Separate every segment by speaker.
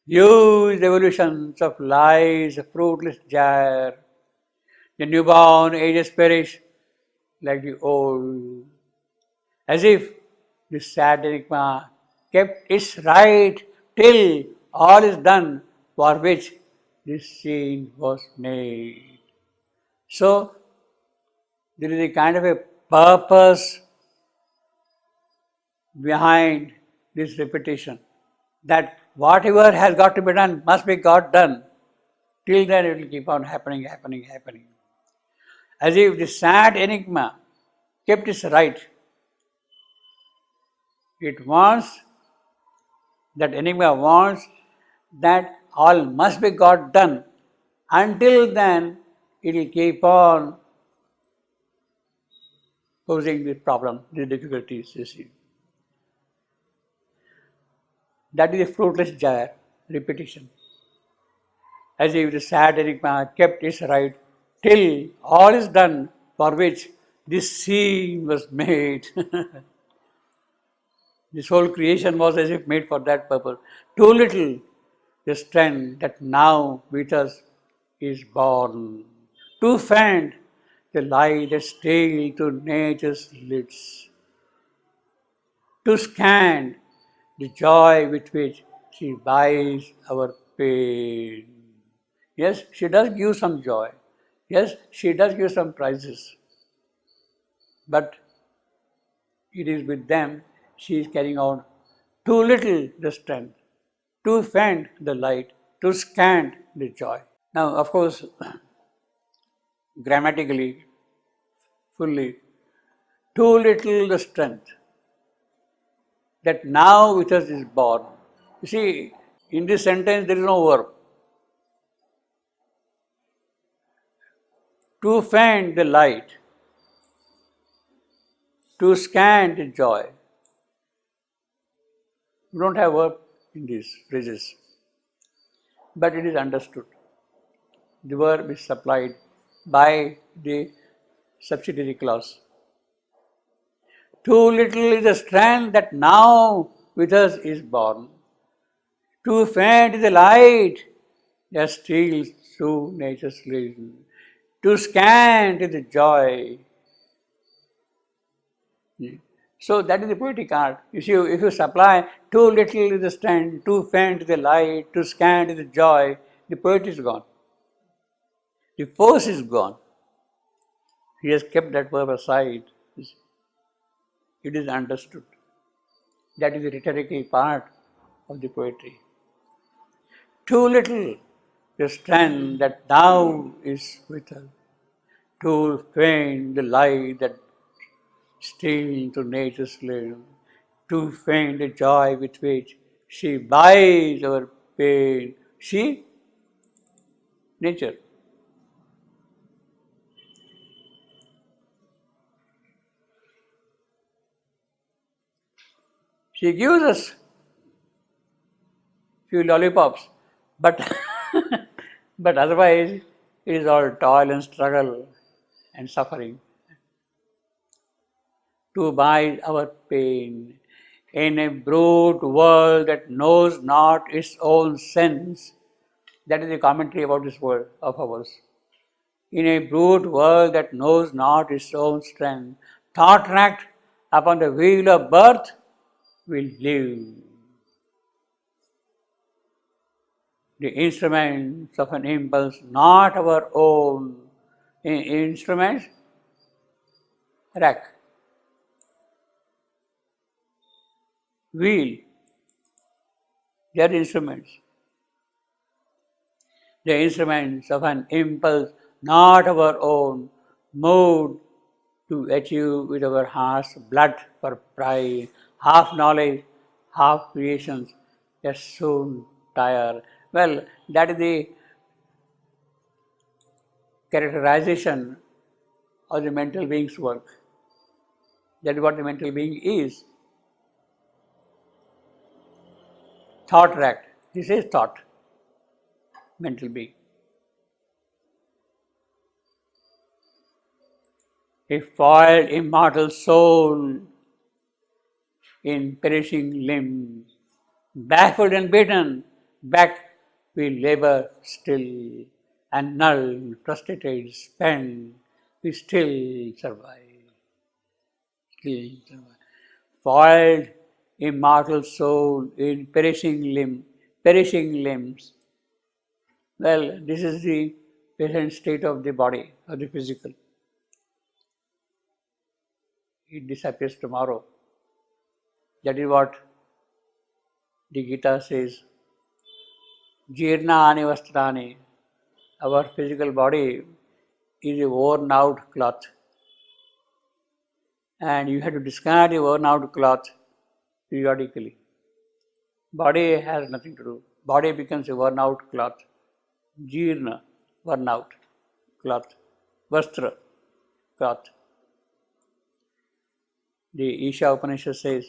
Speaker 1: Huge revolutions of lies, a fruitless gyre. The newborn ages perish like the old, as if the sad enigma kept its right till all is done for which this scene was made. So, there is a kind of a purpose behind this repetition, that whatever has got to be done must be got done. Till then it will keep on happening. As if the sad enigma kept its right. It wants, that enigma wants that all must be got done. Until then, it will keep on posing the problem, the difficulties, you see. That is a fruitless gyre, repetition. As if the sad enigma kept its right till all is done for which this scene was made. This whole creation was as if made for that purpose. Too little the strength that now with us is born. Too faint the light that stale to nature's lids. Too scant the joy with which she buys our pain. Yes, she does give some joy. Yes, she does give some prizes. But it is with them she is carrying out too little the strength, too faint the light, too scant the joy. Now, of course, grammatically, fully, too little the strength that now with us is born. You see, in this sentence there is no verb. To faint the light, to scant the joy. We don't have verb in these phrases, but it is understood. The verb is supplied by the subsidiary clause. Too little is the strength that now with us is born. Too faint is the light that steals through nature's legion. Too scant is the joy. So that is the poetic art. If you supply too little is the strength, too faint is the light, too scant is the joy, the poet is gone. The force is gone. He has kept that verb aside. It is understood. That is the rhetorical part of the poetry. Too little the strength that now is with us. Too faint the light that steals to nature's lane. Too faint the joy with which she buys our pain. She? Nature. She gives us few lollipops, but but otherwise it is all toil and struggle and suffering. To buy our pain in a brute world that knows not its own sense. That is the commentary about this word of ours. In a brute world that knows not its own strength, thought racked upon the wheel of birth, will live. The instruments of an impulse, not our own. Instruments, rack, wheel, they are instruments. The instruments of an impulse, not our own, moved to achieve with our heart's blood for pride, half knowledge, half creations, that soon tire. Well, that is the characterization of the mental being's work. That is what the mental being is. Thought racked. He says thought, mental being. A foiled immortal soul in perishing limbs, baffled and beaten back we labor still, and null, frustrated, spent, we still survive. Still survive. Foiled, immortal soul in perishing limbs. Well, this is the present state of the body, of the physical. It disappears tomorrow. That is what the Gita says. Jirnani vastrani. Our physical body is a worn out cloth. And you have to discard the worn out cloth periodically. Body has nothing to do. Body becomes a worn out cloth. Jirna, worn out cloth. Vastra, cloth. The Isha Upanishad says,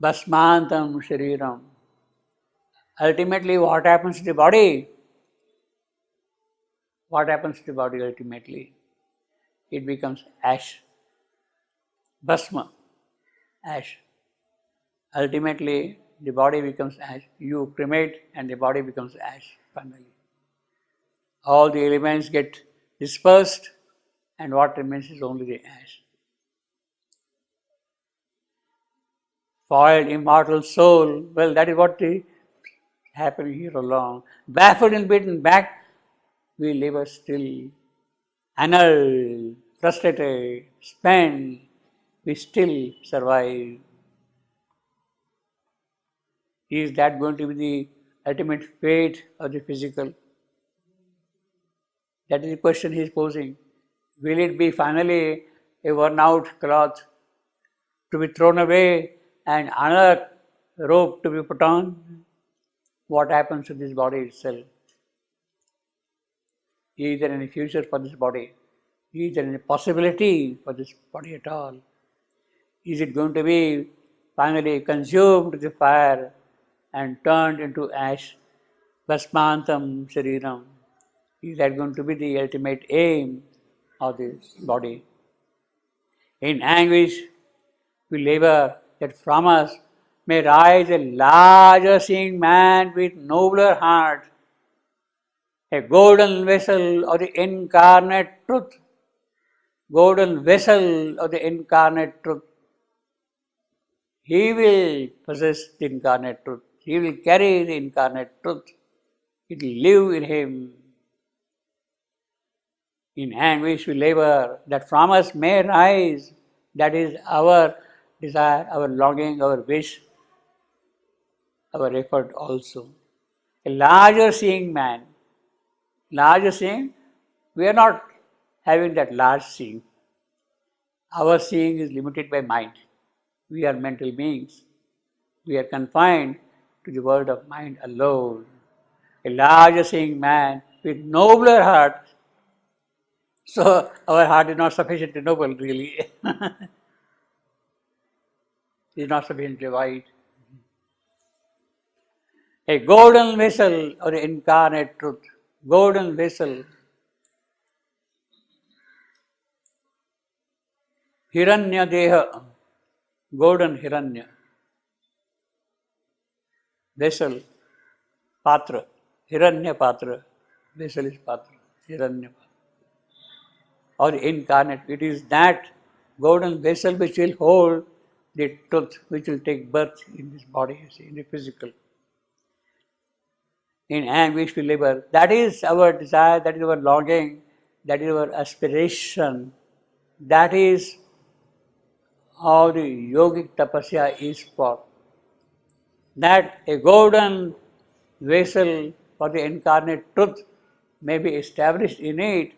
Speaker 1: Bhasmantam Shariram. Ultimately, what happens to the body? What happens to the body ultimately? It becomes ash. Bhasma, ash. Ultimately, the body becomes ash. You cremate and the body becomes ash finally. All the elements get dispersed and what remains is only the ash. Foiled, immortal soul, well, that is what is happening here along. Baffled and beaten back, we labor still. Annulled, frustrated, spent, we still survive. Is that going to be the ultimate fate of the physical? That is the question he is posing. Will it be finally a worn out cloth to be thrown away and another robe to be put on? What happens to this body itself? Is there any future for this body? Is there any possibility for this body at all? Is it going to be finally consumed with the fire and turned into ash? Bhasmantam Shariram. Is that going to be the ultimate aim of this body? In anguish, we labor that from us may rise a larger seeing man with nobler heart, a golden vessel of the incarnate truth. Golden vessel of the incarnate truth. He will possess the incarnate truth. He will carry the incarnate truth. It will live in him. In anguish we labor that from us may rise, that is our desire, our longing, our wish, our effort also. A larger seeing man. Larger seeing, we are not having that large seeing. Our seeing is limited by mind. We are mental beings. We are confined to the world of mind alone. A larger seeing man with nobler heart. So our heart is not sufficiently noble really. It is not sufficiently wide. A golden vessel of the incarnate truth. Golden vessel. Hiranya Deha. Golden Hiranya. Vessel. Patra. Hiranya Patra. Vessel is Patra. Hiranya Patra. Or incarnate. It is that golden vessel which will hold the truth, which will take birth in this body, you see, in the physical. In anguish we labor. That is our desire, that is our longing, that is our aspiration. That is how the yogic tapasya is for. That a golden vessel for the incarnate truth may be established in it.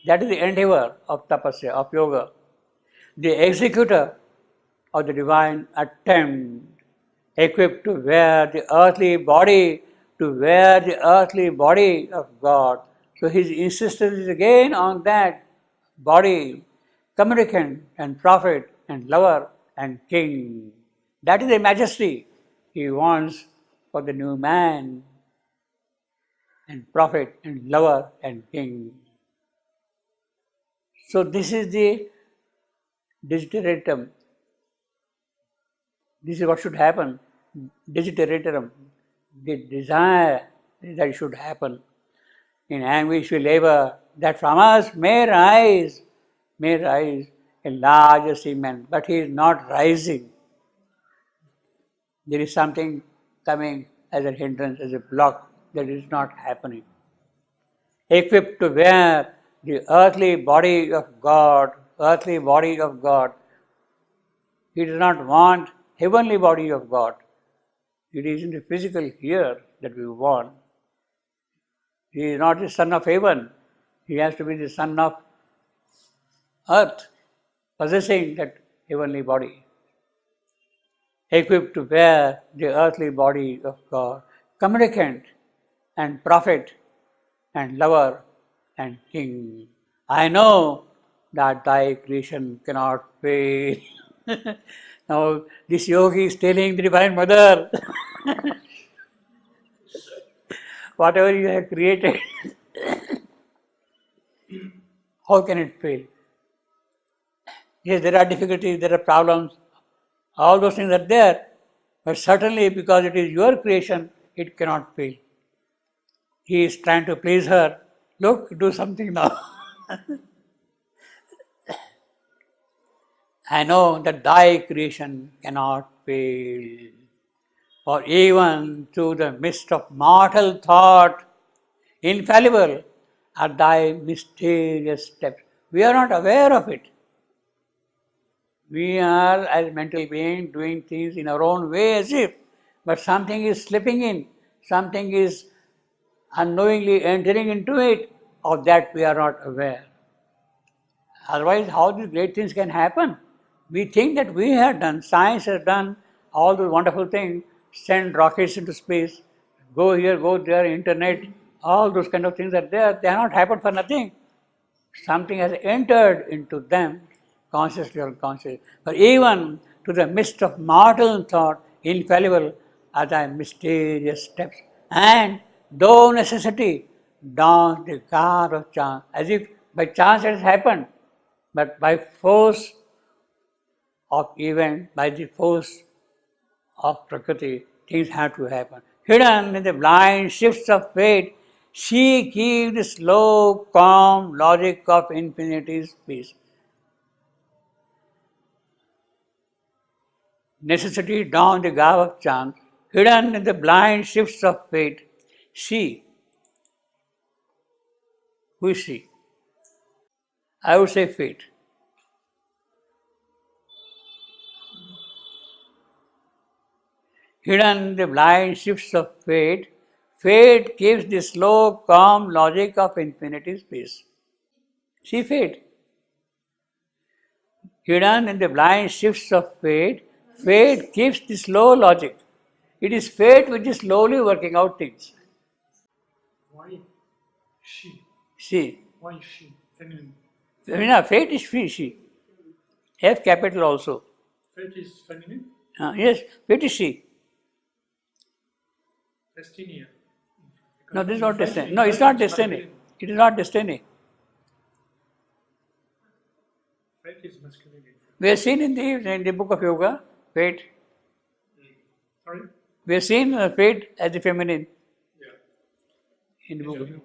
Speaker 1: That is the endeavor of tapasya, of yoga. The executor of the divine attempt, equipped to wear the earthly body, of God. So his insistence is again on that body, communicant and prophet and lover and king. That is the majesty he wants for the new man, and prophet and lover and king. So this is the desideratum. This is what should happen. Desideratum. the desire that it should happen. In anguish we labor, that from us may rise a larger seaman, but he is not rising. There is something coming as a hindrance, as a block, that is not happening. Equipped to wear the earthly body of God, he does not want heavenly body of God. It is in the physical here that we want. He is not the son of heaven. He has to be the son of earth, possessing that heavenly body. Equipped to bear the earthly body of God, communicant and prophet and lover and king. I know that thy creation cannot fail. Now, this yogi is telling the Divine Mother, whatever you have created, how can it fail? Yes, there are difficulties, there are problems, all those things are there, but certainly because it is your creation, it cannot fail. He is trying to please her. Look, do something now. I know that thy creation cannot fail. For even through the mist of mortal thought, infallible are thy mysterious steps. We are not aware of it. We are, as mental beings, doing things in our own way as if, but something is slipping in, something is unknowingly entering into it, of that we are not aware. Otherwise, how these great things can happen? We think that we have done, science has done all those wonderful things, send rockets into space, go here, go there, internet, all those kind of things are there. They have not happened for nothing. Something has entered into them, consciously or unconsciously. But even to the midst of mortal thought, infallible are thy mysterious steps. And though necessity dawns the guard of chance, as if by chance it has happened, but by force of event, by the force of Prakriti, things have to happen. Hidden in the blind shifts of fate, she keeps the slow, calm logic of infinity's peace. Necessity dawns the garb of chance, hidden in the blind shifts of fate, she, who is she? I would say fate. Hidden in the blind shifts of fate, fate keeps the slow, calm logic of infinity's peace. See fate. Hidden in the blind shifts of fate, fate keeps the slow logic. It is fate which is slowly working out things.
Speaker 2: Why she?
Speaker 1: She.
Speaker 2: Why she? Feminine.
Speaker 1: Fate is she. F capital also.
Speaker 2: Fate is feminine?
Speaker 1: Yes, fate is she.
Speaker 2: Destiny.
Speaker 1: No, this is not destiny. No, it's not destiny. It is not destiny.
Speaker 2: Fate is masculine.
Speaker 1: We have seen in the book of yoga, fate.
Speaker 2: Sorry?
Speaker 1: We have seen fate as the feminine.
Speaker 2: Yeah.
Speaker 1: In the book of yoga.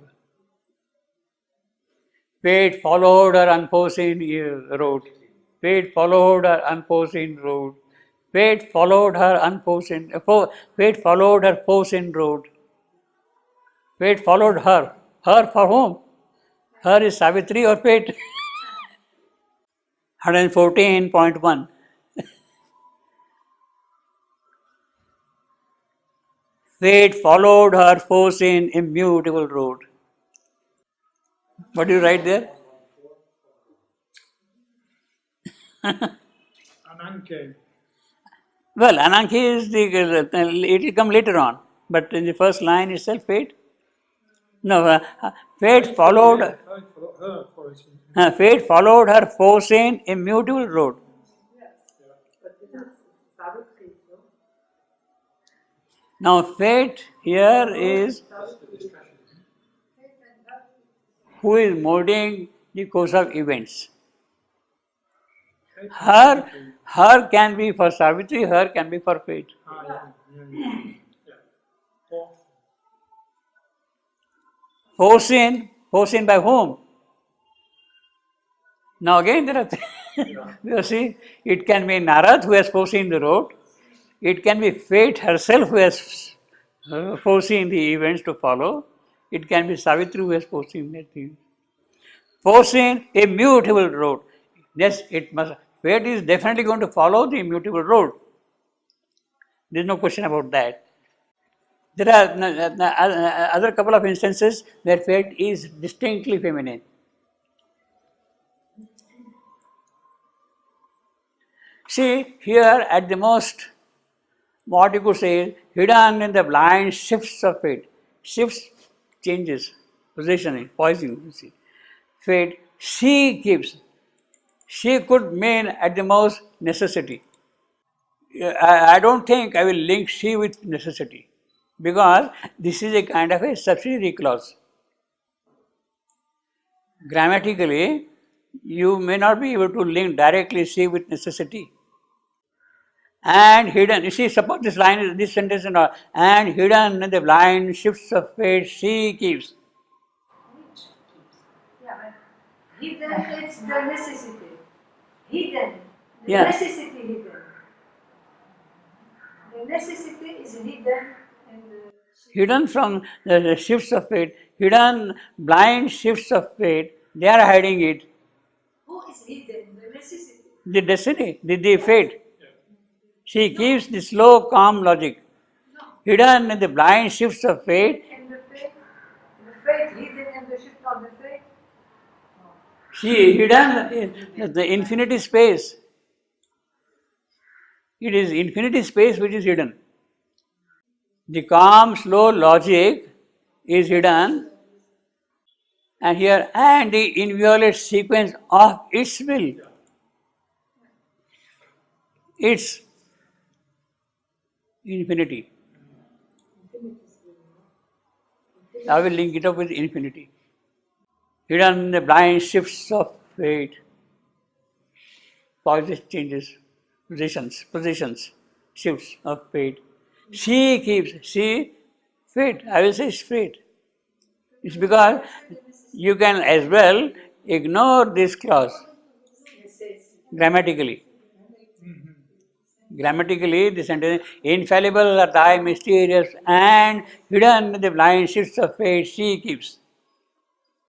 Speaker 1: Fate followed her unforeseen road. Fate followed her unforeseen road. Fate followed her unforeseen. Fate followed her foreseen road. Fate followed her. Her for whom? Her is Savitri or fate? 114.1. Fate followed her foreseen immutable road. What do you write there?
Speaker 2: Ananke.
Speaker 1: Well, Ananki is it will come later on. But in the first line itself, fate. No, fate followed her foreseen immutable road. Now, fate here is who is molding the course of events. Her can be for Savitri, her can be for fate.
Speaker 2: Yeah.
Speaker 1: Foreseen by whom? Now again there are you see, it can be Narad who has foreseen the road, it can be fate herself who has foreseen the events to follow, it can be Savitri who has foreseen that thing. Foreseen a mutable road. Yes, it must. Fate is definitely going to follow the immutable road. There is no question about that. There are other couple of instances where fate is distinctly feminine. See, here at the most, what you could say is hidden in the blind shifts of fate. Shifts, changes, positioning, poising, you see. Fate, she gives. She could mean at the most necessity. I don't think I will link she with necessity because this is a kind of a subsidiary clause. Grammatically, you may not be able to link directly she with necessity. And hidden, you see, suppose this line, this sentence and all, and hidden in the blind shifts of fate she keeps.
Speaker 3: Yeah, but hidden, it's the necessity. Hidden. The
Speaker 1: Yeah.
Speaker 3: necessity hidden. The necessity is hidden in the...
Speaker 1: Hidden from the shifts of fate, hidden blind shifts of fate, they are hiding it.
Speaker 3: Who is hidden? The necessity.
Speaker 1: The destiny, the fate. She keeps the slow, calm logic.
Speaker 3: No.
Speaker 1: Hidden in the blind shifts of fate,
Speaker 3: In the fate hidden in the shift of the fate.
Speaker 1: she hidden in the infinity space. It is infinity space which is hidden. The calm, slow logic is hidden, and here, and the inviolate sequence of its will. Its infinity. I will link it up with infinity. Hidden in the blind shifts of fate, poised changes, positions, shifts of fate. She keeps, fate, I will say it's fate. It's because you can as well ignore this clause grammatically. Grammatically, the sentence, infallible are thy mysterious and hidden in the blind shifts of fate she keeps.